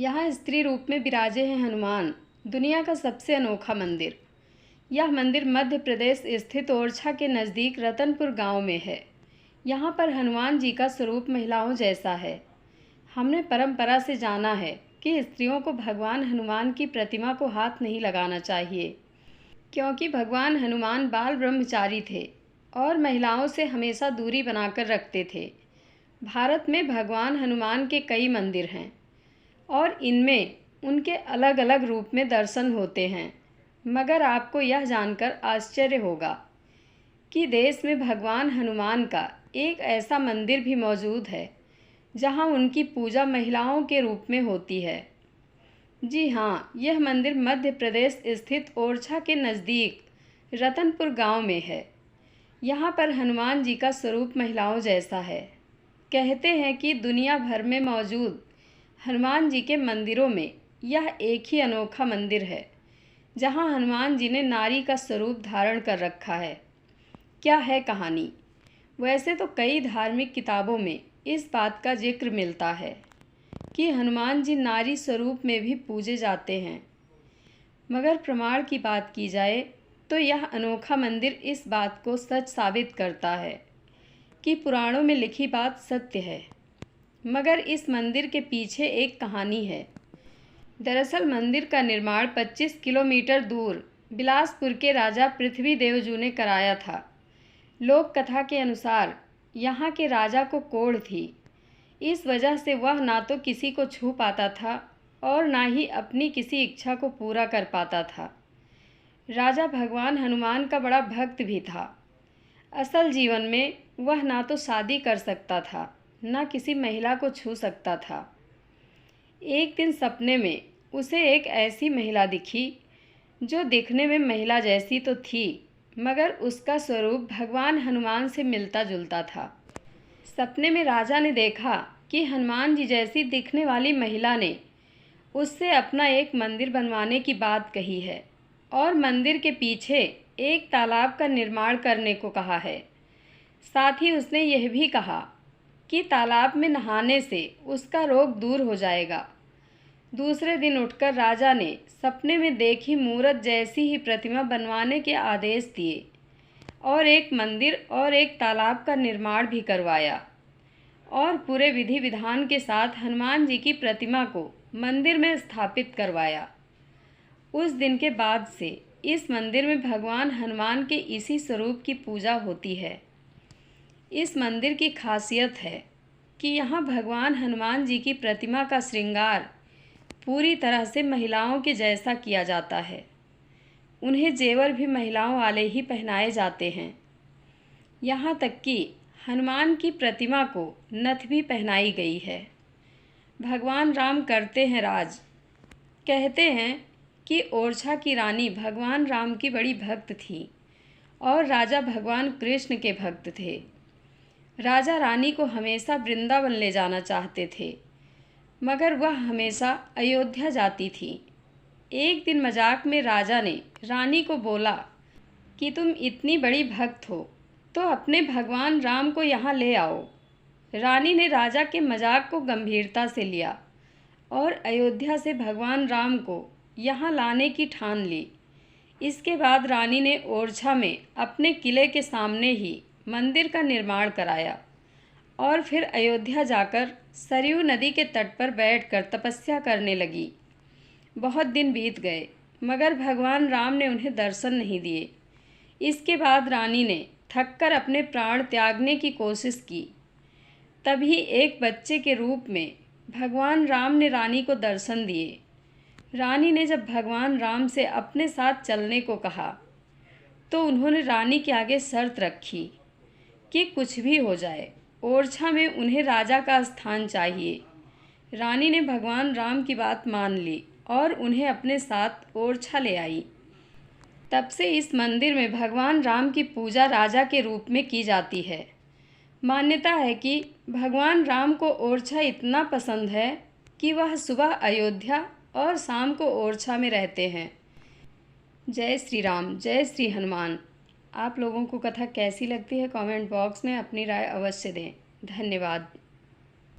यहाँ स्त्री रूप में विराजे हैं हनुमान, दुनिया का सबसे अनोखा मंदिर। यह मंदिर मध्य प्रदेश स्थित ओरछा के नज़दीक रतनपुर गांव में है। यहाँ पर हनुमान जी का स्वरूप महिलाओं जैसा है। हमने परंपरा से जाना है कि स्त्रियों को भगवान हनुमान की प्रतिमा को हाथ नहीं लगाना चाहिए, क्योंकि भगवान हनुमान बाल ब्रह्मचारी थे और महिलाओं से हमेशा दूरी बनाकर रखते थे। भारत में भगवान हनुमान के कई मंदिर हैं और इनमें उनके अलग अलग रूप में दर्शन होते हैं, मगर आपको यह जानकर आश्चर्य होगा कि देश में भगवान हनुमान का एक ऐसा मंदिर भी मौजूद है जहां उनकी पूजा महिलाओं के रूप में होती है। जी हाँ, यह मंदिर मध्य प्रदेश स्थित ओरछा के नज़दीक रतनपुर गांव में है। यहाँ पर हनुमान जी का स्वरूप महिलाओं जैसा है। कहते हैं कि दुनिया भर में मौजूद हनुमान जी के मंदिरों में यह एक ही अनोखा मंदिर है जहां हनुमान जी ने नारी का स्वरूप धारण कर रखा है। क्या है कहानी? वैसे तो कई धार्मिक किताबों में इस बात का जिक्र मिलता है कि हनुमान जी नारी स्वरूप में भी पूजे जाते हैं, मगर प्रमाण की बात की जाए तो यह अनोखा मंदिर इस बात को सच साबित करता है कि पुराणों में लिखी बात सत्य है। मगर इस मंदिर के पीछे एक कहानी है। दरअसल मंदिर का निर्माण 25 किलोमीटर दूर बिलासपुर के राजा पृथ्वी देवजू ने कराया था। लोक कथा के अनुसार यहाँ के राजा को कोढ़ थी। इस वजह से वह ना तो किसी को छू पाता था और ना ही अपनी किसी इच्छा को पूरा कर पाता था। राजा भगवान हनुमान का बड़ा भक्त भी था। असल जीवन में वह ना तो शादी कर सकता था, ना किसी महिला को छू सकता था। एक दिन सपने में उसे एक ऐसी महिला दिखी जो दिखने में महिला जैसी तो थी, मगर उसका स्वरूप भगवान हनुमान से मिलता जुलता था। सपने में राजा ने देखा कि हनुमान जी जैसी दिखने वाली महिला ने उससे अपना एक मंदिर बनवाने की बात कही है और मंदिर के पीछे एक तालाब का निर्माण करने को कहा है। साथ ही उसने यह भी कहा कि तालाब में नहाने से उसका रोग दूर हो जाएगा। दूसरे दिन उठकर राजा ने सपने में देखी मूरत जैसी ही प्रतिमा बनवाने के आदेश दिए और एक मंदिर और एक तालाब का निर्माण भी करवाया और पूरे विधि विधान के साथ हनुमान जी की प्रतिमा को मंदिर में स्थापित करवाया। उस दिन के बाद से इस मंदिर में भगवान हनुमान के इसी स्वरूप की पूजा होती है। इस मंदिर की खासियत है कि यहाँ भगवान हनुमान जी की प्रतिमा का श्रृंगार पूरी तरह से महिलाओं के जैसा किया जाता है। उन्हें जेवर भी महिलाओं वाले ही पहनाए जाते हैं। यहाँ तक कि हनुमान की प्रतिमा को नथ भी पहनाई गई है। भगवान राम करते हैं राज। कहते हैं कि ओरछा की रानी भगवान राम की बड़ी भक्त थी और राजा भगवान कृष्ण के भक्त थे। राजा रानी को हमेशा वृंदावन ले जाना चाहते थे, मगर वह हमेशा अयोध्या जाती थी। एक दिन मजाक में राजा ने रानी को बोला कि तुम इतनी बड़ी भक्त हो तो अपने भगवान राम को यहाँ ले आओ। रानी ने राजा के मजाक को गंभीरता से लिया और अयोध्या से भगवान राम को यहाँ लाने की ठान ली। इसके बाद रानी ने ओरछा में अपने किले के सामने ही मंदिर का निर्माण कराया और फिर अयोध्या जाकर सरयू नदी के तट पर बैठकर तपस्या करने लगी। बहुत दिन बीत गए, मगर भगवान राम ने उन्हें दर्शन नहीं दिए। इसके बाद रानी ने थककर अपने प्राण त्यागने की कोशिश की। तभी एक बच्चे के रूप में भगवान राम ने रानी को दर्शन दिए। रानी ने जब भगवान राम से अपने साथ चलने को कहा तो उन्होंने रानी के आगे शर्त रखी कि कुछ भी हो जाए, ओरछा में उन्हें राजा का स्थान चाहिए। रानी ने भगवान राम की बात मान ली और उन्हें अपने साथ ओरछा ले आई। तब से इस मंदिर में भगवान राम की पूजा राजा के रूप में की जाती है। मान्यता है कि भगवान राम को ओरछा इतना पसंद है कि वह सुबह अयोध्या और शाम को ओरछा में रहते हैं। जय श्री राम, जय श्री हनुमान। आप लोगों को कथा कैसी लगती है कमेंट बॉक्स में अपनी राय अवश्य दें। धन्यवाद।